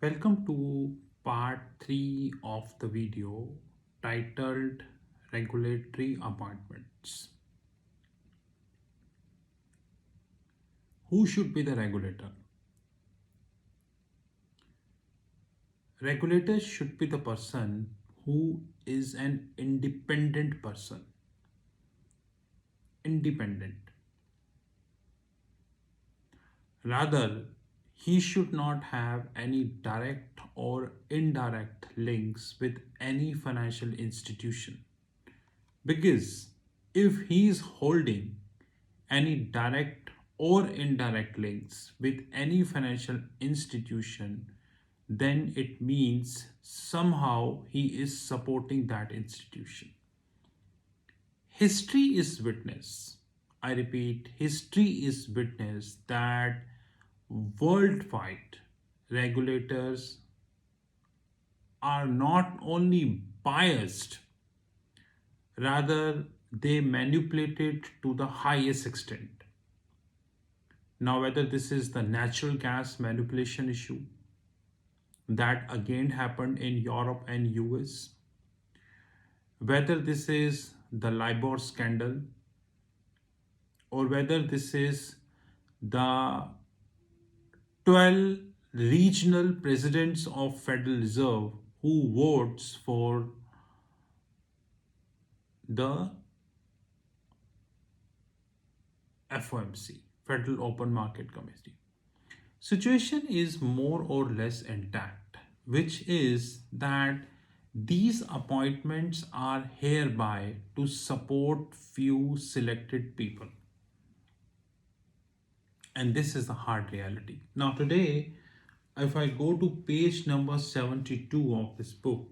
Welcome to part 3 of the video titled Regulatory Appointments. Who should be the regulator? Regulator should be the person who is an independent person. Independent. Rather, he should not have any direct or indirect links with any financial institution. Because if he is holding any direct or indirect links with any financial institution, then it means somehow he is supporting that institution. History is witness. I repeat, history is witness that worldwide regulators are not only biased, rather, they manipulate it to the highest extent. Now, whether this is the natural gas manipulation issue that again happened in Europe and US, whether this is the LIBOR scandal, or whether this is the 12 regional presidents of Federal Reserve who votes for the FOMC, Federal Open Market Committee. Situation is more or less intact, which is that these appointments are hereby to support few selected people. And this is the hard reality. Now, today, if I go to page number 72 of this book,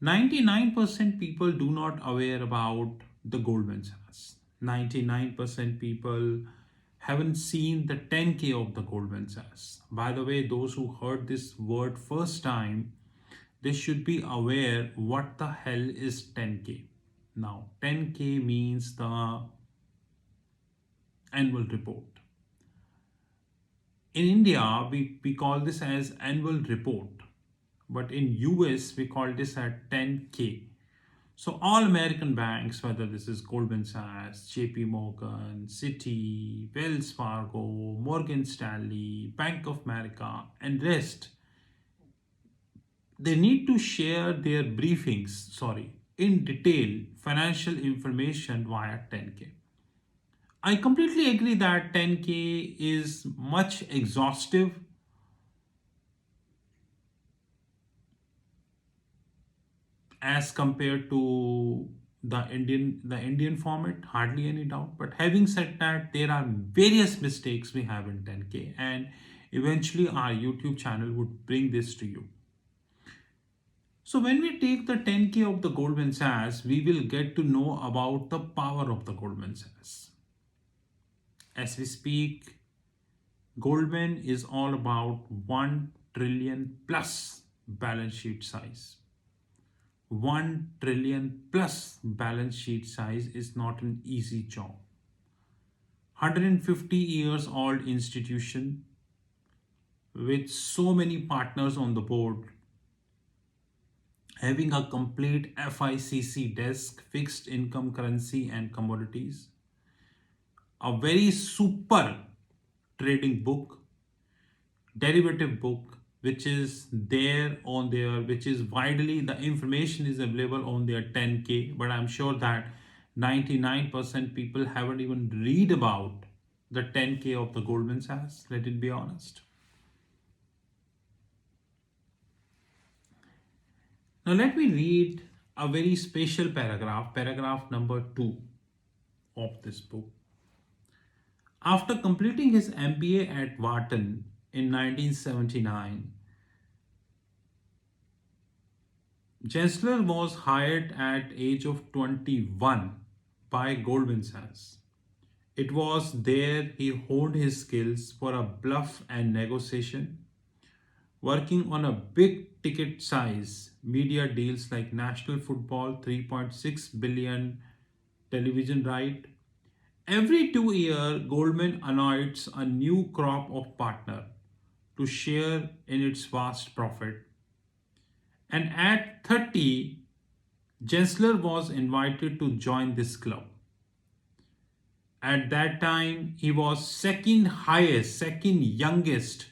99% people do not aware about the Goldman Sachs. 99% people haven't seen the 10K of the Goldman Sachs. By the way, those who heard this word first time, they should be aware what the hell is 10K. Now, 10K means the annual report. In India, we call this as annual report, but in US, we call this at 10K. So all American banks, whether this is Goldman Sachs, JP Morgan, Citi, Wells Fargo, Morgan Stanley, Bank of America, and rest, they need to share their in detail financial information via 10K. I completely agree that 10K is much exhaustive as compared to the Indian format, hardly any doubt. But having said that, there are various mistakes we have in 10K, and eventually our YouTube channel would bring this to you. So when we take the 10K of the Goldman Sachs, we will get to know about the power of the Goldman Sachs. As we speak, Goldman is all about 1 trillion plus balance sheet size. 1 trillion plus balance sheet size is not an easy job. 150 years old institution with so many partners on the board, having a complete FICC desk, fixed income, currency and commodities, a very super trading book, derivative book, which is which is widely, the information is available on their 10K, but I'm sure that 99% people haven't even read about the 10K of the Goldman Sachs, let it be honest. Now let me read a very special paragraph number 2 of this book. After completing his MBA at Wharton in 1979, Gensler was hired at age of 21 by Goldman Sachs. It was there he honed his skills for a bluff and negotiation, working on a big ticket size media deals like National Football 3.6 billion television right. Every 2 years, Goldman anoints a new crop of partner, to share in its vast profit. And at 30, Gensler was invited to join this club. At that time, he was second highest, second youngest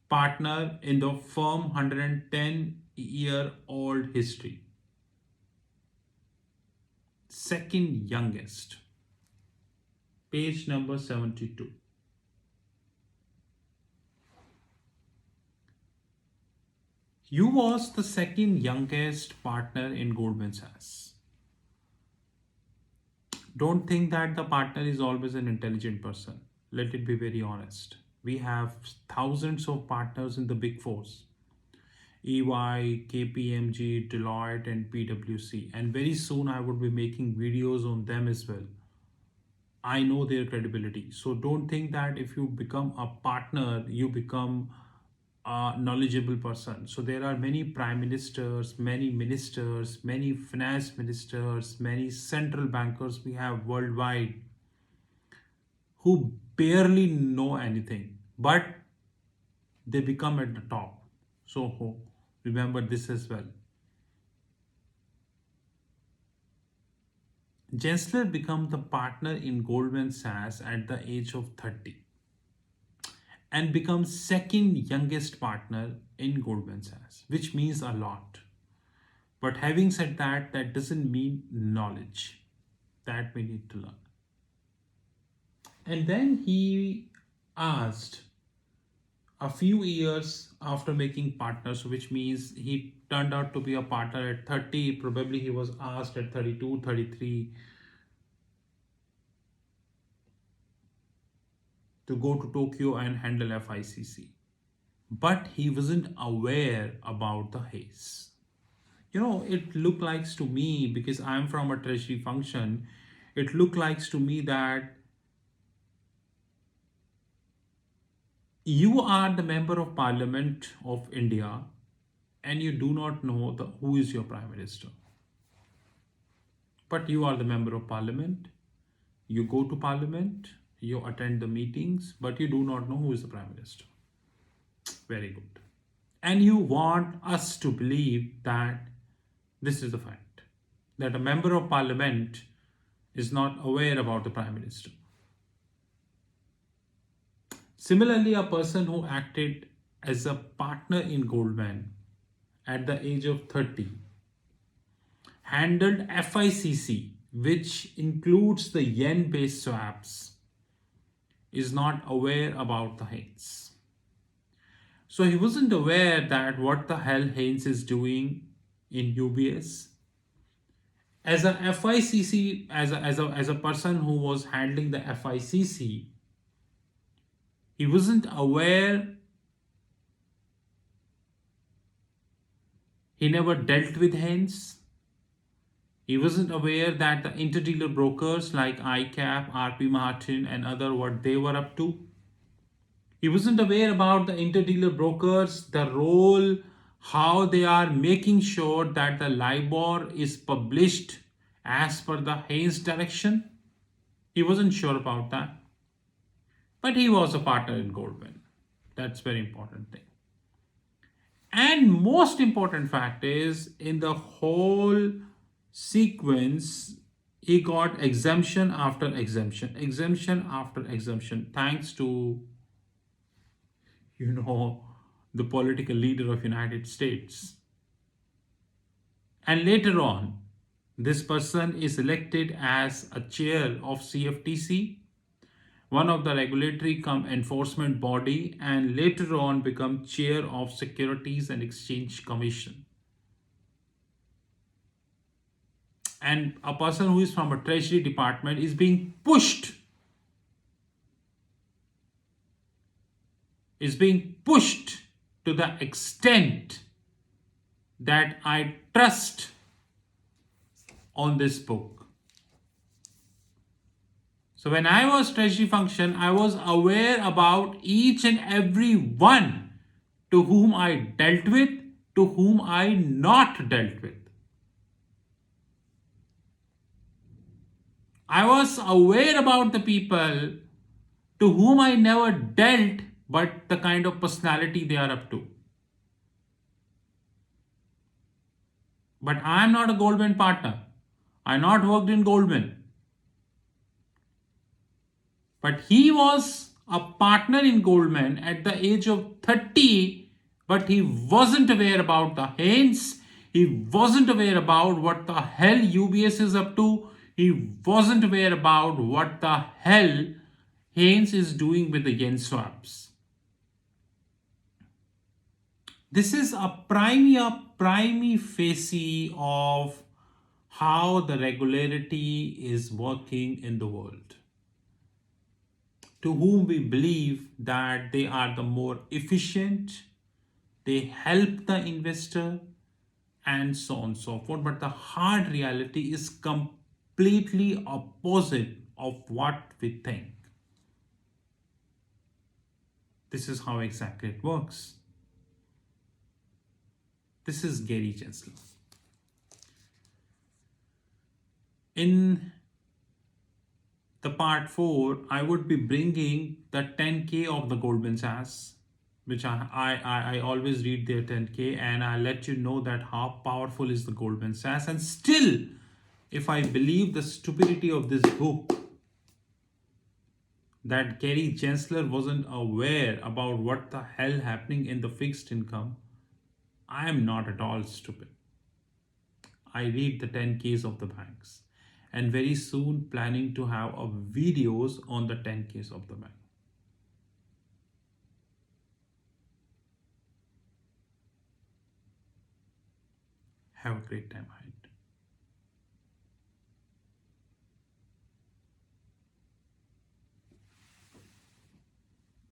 partner in the firm 110-year-old history. Second youngest. Page number 72. You was the second youngest partner in Goldman Sachs. Don't think that the partner is always an intelligent person. Let it be very honest. We have thousands of partners in the big fours: EY, KPMG, Deloitte, and PwC. And very soon I would be making videos on them as well. I know their credibility. So don't think that if you become a partner, you become a knowledgeable person. So there are many prime ministers, many finance ministers, many central bankers we have worldwide who barely know anything, but they become at the top. So remember this as well. Gensler became the partner in Goldman Sachs at the age of 30 and becomes second youngest partner in Goldman Sachs, which means a lot. But having said that, that doesn't mean knowledge. That we need to learn. And then he asked a few years after making partners, which means he turned out to be a partner at 30. Probably he was asked at 32, 33 to go to Tokyo and handle FICC. But he wasn't aware about the haze. It looked like to me, because I'm from a treasury function, it looked like to me that you are the member of parliament of India and you do not know who is your prime minister. But you are the member of parliament, you go to parliament, you attend the meetings, but you do not know who is the prime minister. Very good. And you want us to believe that this is the fact, that a member of parliament is not aware about the prime minister. Similarly, a person who acted as a partner in Goldman at the age of 30 handled FICC, which includes the yen based swaps, is not aware about the Haynes. So he wasn't aware that what the hell Haynes is doing in UBS. As a FICC, as a person who was handling the FICC, he wasn't aware. He never dealt with Haynes. He wasn't aware that the interdealer brokers like ICAP, RP Martin, and other what they were up to. He wasn't aware about the interdealer brokers, the role, how they are making sure that the LIBOR is published as per the Haynes direction. He wasn't sure about that. But he was a partner in Goldman. That's very important thing. And most important fact is, in the whole sequence, he got exemption after exemption after exemption, thanks to the political leader of United States. And later on, this person is elected as a chair of CFTC, one of the regulatory cum enforcement body, and later on become chair of Securities and Exchange Commission. And a person who is from a treasury department is being pushed to the extent that I trust on this book. So when I was treasury function, I was aware about each and every one to whom I dealt with, to whom I not dealt with. I was aware about the people to whom I never dealt but the kind of personality they are up to. But I am not a Goldman partner. I not worked in Goldman. But he was a partner in Goldman at the age of 30, but he wasn't aware about the Haynes. He wasn't aware about what the hell UBS is up to. He wasn't aware about what the hell Haynes is doing with the yen swaps. This is a prime facie of how the regularity is working in the world, to whom we believe that they are the more efficient, they help the investor, and so on and so forth. But the hard reality is completely opposite of what we think. This is how exactly it works. This is Gary Gensler. In the part 4, I would be bringing the 10K of the Goldman Sachs, which I always read their 10K, and I let you know that how powerful is the Goldman Sachs. And still, if I believe the stupidity of this book, that Gary Gensler wasn't aware about what the hell happening in the fixed income, I am not at all stupid. I read the 10Ks of the banks, and very soon planning to have a videos on the 10Ks of the bank. Have a great time.